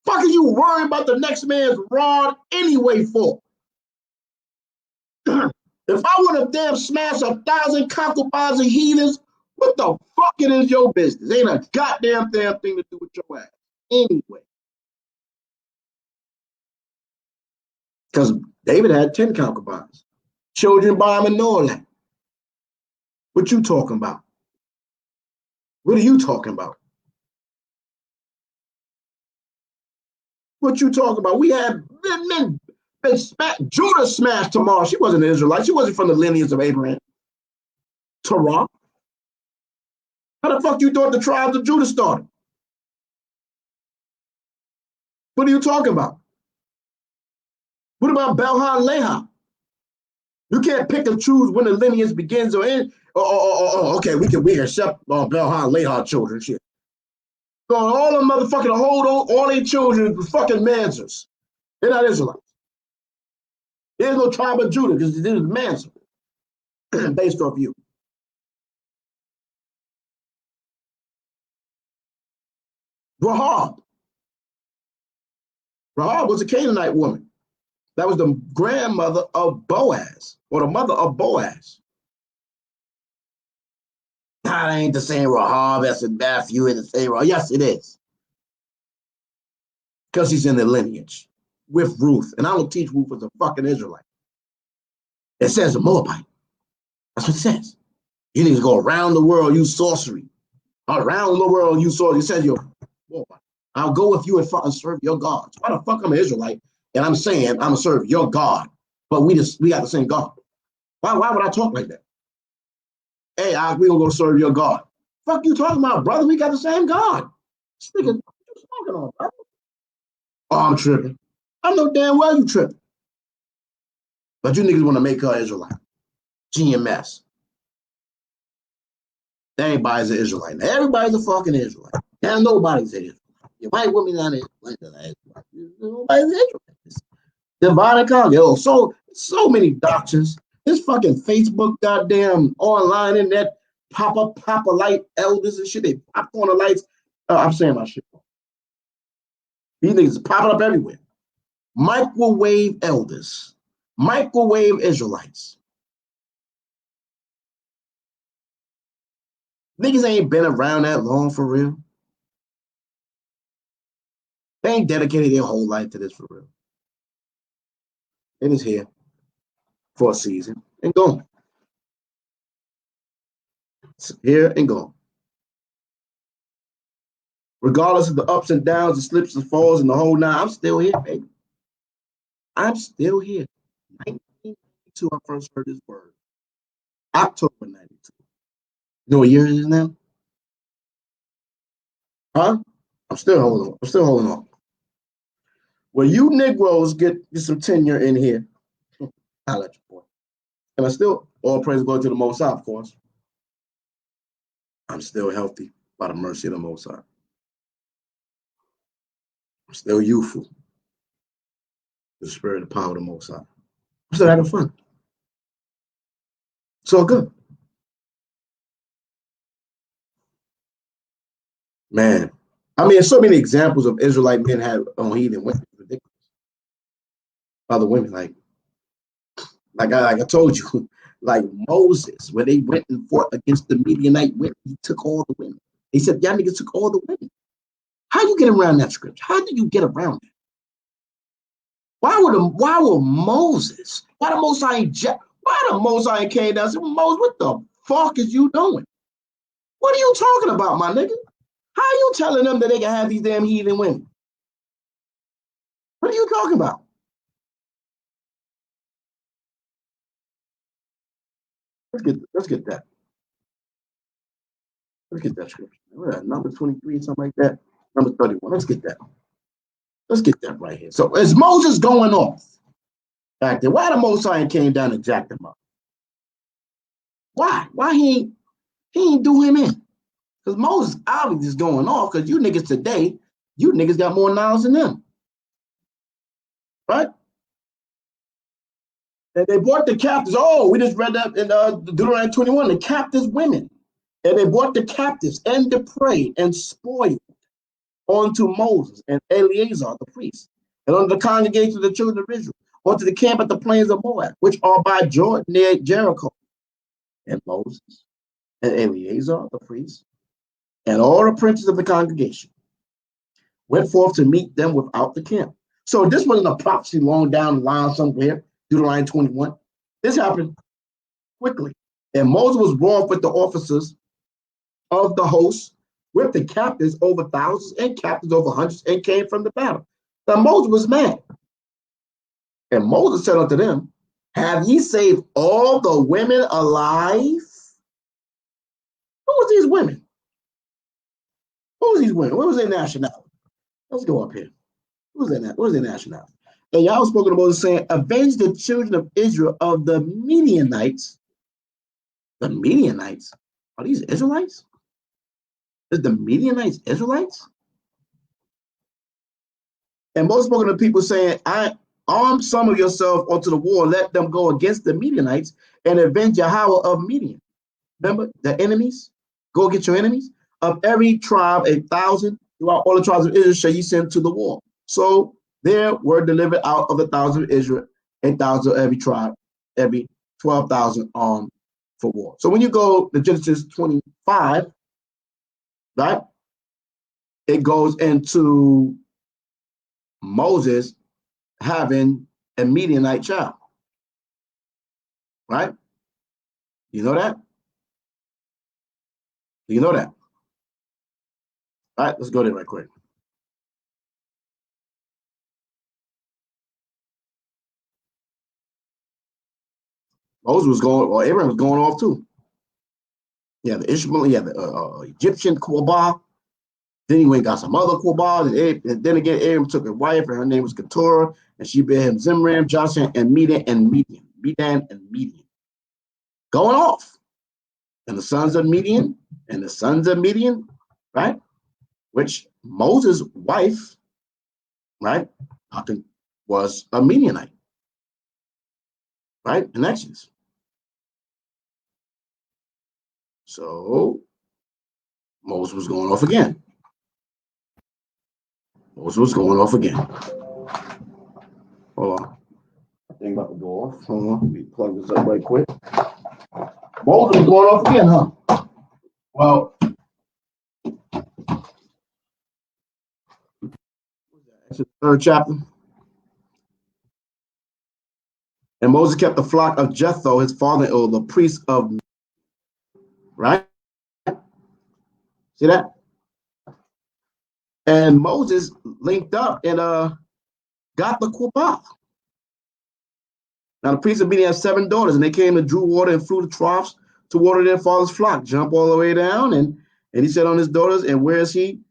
Fuck are you worrying about the next man's rod anyway for? If I would have damn smashed 1,000 concubines and heathens, what the fuck it is your business? Ain't a goddamn thing to do with your ass. Anyway. Because David had 10 concubines. Children by him and all that. What you talking about? What are you talking about? What you talking about? We had men Judah smashed Tamar. She wasn't an Israelite. She wasn't from the lineage of Abraham. Terah. How the fuck you thought the tribes of Judah started? What are you talking about? What about Belhan Leha? You can't pick and choose when the lineage begins or ends. Okay, we can accept Belhan Leha children. Shit. So all the motherfucking all their children were fucking Mamzers. They're not Israelites. There's no tribe of Judah because this is Mamzer based off you. Rahab was a Canaanite woman. That was the grandmother of Boaz, or the mother of Boaz. That ain't the same Rahab as in Matthew and the same Rahab. Yes, it is. Because he's in the lineage with Ruth. And I don't teach Ruth as a fucking Israelite. It says a Moabite. That's what it says. You need to go around the world, use sorcery. Around the world, use sorcery. It says you're Moabite. I'll go with you and fucking serve your gods. Why the fuck I'm an Israelite? And I'm saying I'm gonna serve your God, but we got the same God. Why would I talk like that? Hey, we gonna go serve your God. Fuck you talking about, brother? We got the same God. What you talking on, brother? Oh, I'm tripping. I know damn well you tripping. But you niggas want to make her Israelite. GMS. Everybody's an Israelite. Now, everybody's a fucking Israelite. Now nobody's an Israelite. You white women not an Israelite. Nobody's an Israelite. Divine economy. Oh, so many doctrines. This fucking Facebook goddamn online internet pop light elders and shit. They pop on the lights. I'm saying my shit. These niggas are popping up everywhere. Microwave elders. Microwave Israelites. Niggas ain't been around that long for real. They ain't dedicated their whole life to this for real. It is here for a season and gone. It's here and gone. Regardless of the ups and downs, the slips and falls, and the whole nine, I'm still here, baby. I'm still here. 1992, I first heard this word. October 92. You know what year it is now? Huh? I'm still holding on. Well, you Negroes get some tenure in here. I'll let you boy. And I still, all praise go to the Most High, of course. I'm still healthy by the mercy of the Most High. I'm still youthful. The spirit and power of the Most High. I'm still having fun. It's all good. Man, I mean, so many examples of Israelite men had on heathen women. Ridiculous. Other women, like I told you, like Moses, when they went and fought against the Midianite women, he took all the women. He said, y'all niggas took all the women. How you get around that scripture? How do you get around it? Why would Moses? Why the Most High came down and said, Moses, what the fuck is you doing? What are you talking about, my nigga? How are you telling them that they can have these damn heathen women? What are you talking about? Let's get that. Let's get that scripture. We're at number 23, something like that. Number 31. Let's get that. Let's get that right here. So is Moses going off back there? Why the Most High came down and jacked him up? Why? Why he ain't do him in? Because Moses obviously is going off because you niggas today, you niggas got more knowledge than them. Right? And they brought the captives. Oh, we just read that in Deuteronomy 21, the captives women. And they brought the captives and the prey and spoiled onto Moses and Eleazar the priest, and unto the congregation of the children of Israel, unto the camp at the plains of Moab, which are by Jordan near Jericho. And Moses and Eleazar the priest, and all the princes of the congregation went forth to meet them without the camp. So this wasn't a prophecy long down the line somewhere, Deuteronomy 21. This happened quickly. And Moses was wroth with the officers of the host, with the captains over thousands and captains over hundreds, and came from the battle. Now Moses was mad. And Moses said unto them, have ye saved all the women alive? Who was these women? Who was these women? What was their nationality? Let's go up here. What was their nationality? And y'all spoken about saying, avenge the children of Israel of the Midianites. The Midianites? Are these Israelites? Is the Midianites Israelites? And most spoken to people saying, I arm some of yourself onto the war, let them go against the Midianites and avenge YAHAWAH of Midian. Remember the enemies? Go against your enemies. Of every tribe, 1,000, throughout all the tribes of Israel shall ye send to the war. So there were delivered out of the 1,000 of Israel, 1,000 of every tribe, every 12,000 armed for war. So when you go to Genesis 25, right, it goes into Moses having a Midianite child, right? You know that? Do you know that? All right, let's go there right quick. Moses was going, or Abraham was going off too. Yeah, the Ishmael, yeah, the Egyptian Quabah. Then he went and got some other Quabah. And then again, Abraham took a wife, and her name was Keturah, and she bare him Zimram, Joshua, and Medan and Median. Medan and Median. Going off. And the sons of Median, right? Which Moses' wife, right, was a Midianite, right, in Exodus. So Moses was going off again. Hold on. I think about to go off. Hold on. Let me plug this up right quick. Moses was going off again, huh? Well, that's the 3rd chapter. And Moses kept the flock of Jethro, his father-in-law, the priest of, right? See that? And Moses linked up and got the Quabah. Now the priest of Midian had 7 daughters, and they came and drew water and flew the troughs to water their father's flock. Jump all the way down, and he said on his daughters, and where is he?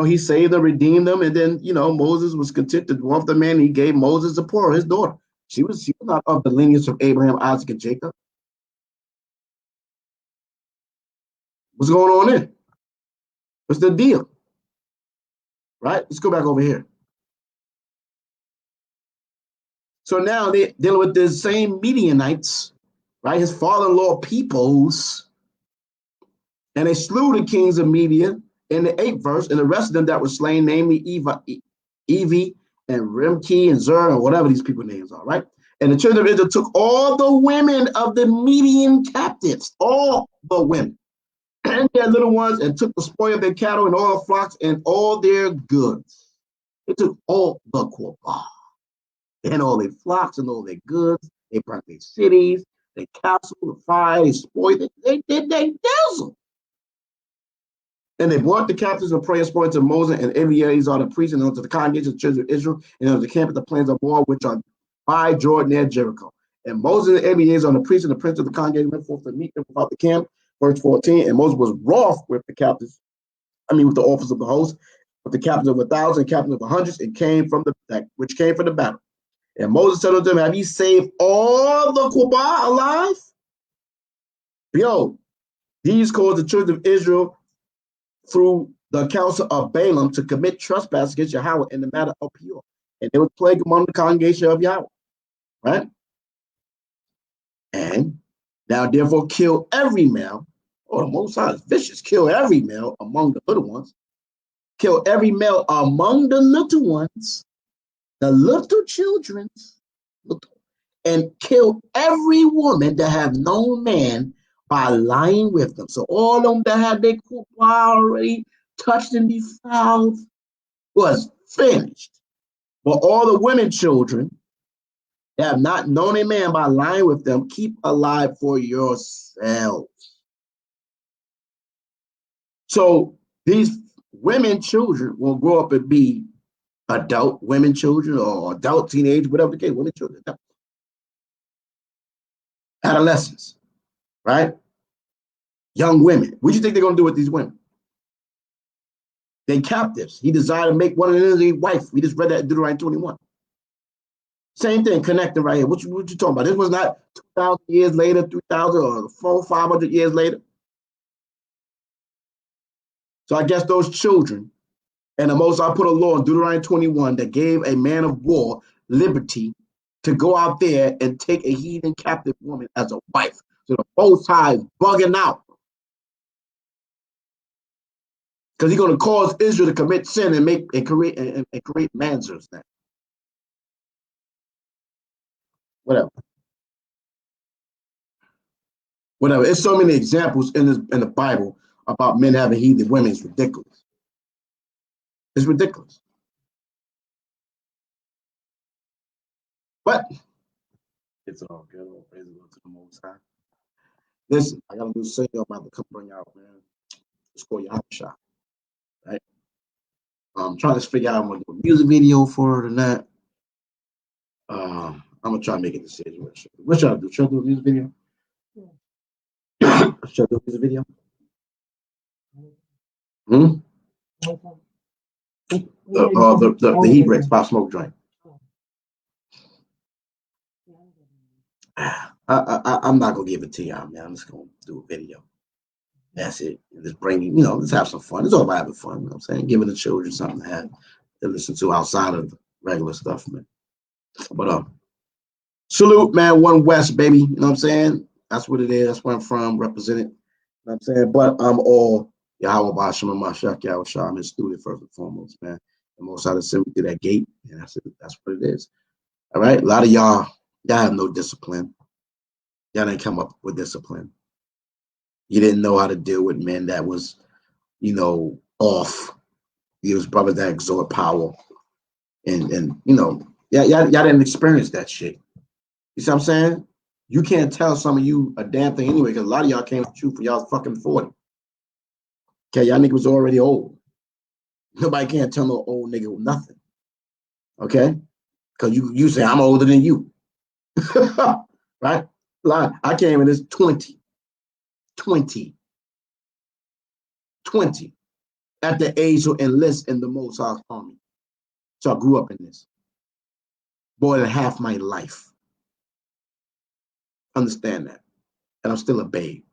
He saved them, redeemed them, and then Moses was content to dwarf the man. He gave Moses Zipporah, his daughter. She was not of the lineage of Abraham, Isaac, and Jacob. What's going on there? What's the deal? Right? Let's go back over here. So now they're dealing with the same Midianites, right? His father-in-law peoples, and they slew the kings of Midian in the 8th verse, and the rest of them that were slain, namely Evi and Rimki and Zer and whatever these people names are, right? And the children of Israel took all the women of the Median captives, all the women, and their little ones, and took the spoil of their cattle and all the flocks and all their goods. They took all the Korban and all their flocks and all their goods. They burnt their cities, their castle, the fire, they spoiled it. They did they dazzle. And they brought the captives of prey and spoil to Moses and Eleazar the priest and unto the congregation of the children of Israel and unto the camp at the plains of Moab, which are by Jordan near Jericho. And Moses and Eleazar the priest and the prince of the congregation went forth to meet them without the camp. Verse 14. And Moses was wroth with the captives, with the officers of the host, with the captains of 1,000, captains of 100s, and came from which came from the battle. And Moses said unto them, have ye saved all the Korban alive? Behold, these caused the children of Israel through the counsel of Balaam to commit trespass against YAHAWAH in the matter of Peor. And there was plague among the congregation of YAHAWAH, right? And now therefore kill every male, the Most High is vicious, kill every male among the little ones, kill every male among the little ones, the little children, and kill every woman that have no man by lying with them. So all of them that had their Korban already touched and defiled was finished. But all the women children that have not known a man by lying with them, keep alive for yourselves. So these women children will grow up and be adult women children or adult teenage, whatever the case, women children, adolescents, right? Young women. What do you think they're going to do with these women? They captives. He desired to make one of them his wife. We just read that in Deuteronomy 21. Same thing, connecting right here. What you talking about? This was not 2,000 years later, 3,000 or 400, 500 years later. So I guess those children, and the Most High put a law in Deuteronomy 21 that gave a man of war liberty to go out there and take a heathen captive woman as a wife. So the Most High is bugging out. Because he's going to cause Israel to commit sin and create Mamzers now. Whatever. There's so many examples in the Bible about men having heathen women. It's ridiculous. It's ridiculous. But it's all good. All praise to the Most High. Listen, I got a new single I'm about to come bring out, man. It's called YAHAWASHI. Right? I'm trying to figure out I'm gonna do a music video for it or not. I'm gonna try to make a decision. What should I do? Should I do a music video? Should I do a music video? The Hebrews Pop Smoke joint. I'm not gonna give it to y'all, man. I'm just gonna do a video. That's it. And just bring, let's have some fun. It's all about having fun. You know what I'm saying? Giving the children something to listen to outside of regular stuff, man. But salute, man. One West, baby. You know what I'm saying? That's what it is. That's where I'm from, represented. You know what I'm saying? But I'm all YAHAWAH, SHAM, MASHAYACH, YAHAWASHI. I'm his student first and foremost, man. The Most High to send me through that gate, and that's it. That's what it is. All right. A lot of y'all have no discipline. Y'all didn't come up with discipline. You didn't know how to deal with men that was, off. He was brothers that exhort power. And y'all didn't experience that shit. You see what I'm saying? You can't tell some of you a damn thing anyway, because a lot of y'all came to truth for y'all fucking 40. Okay, y'all niggas was already old. Nobody can't tell no old nigga nothing. Okay? Because you say, I'm older than you. Right? I came in this 20 at the age to enlist in the Most High Army. So I grew up in this. More than half my life. Understand that. And I'm still a babe.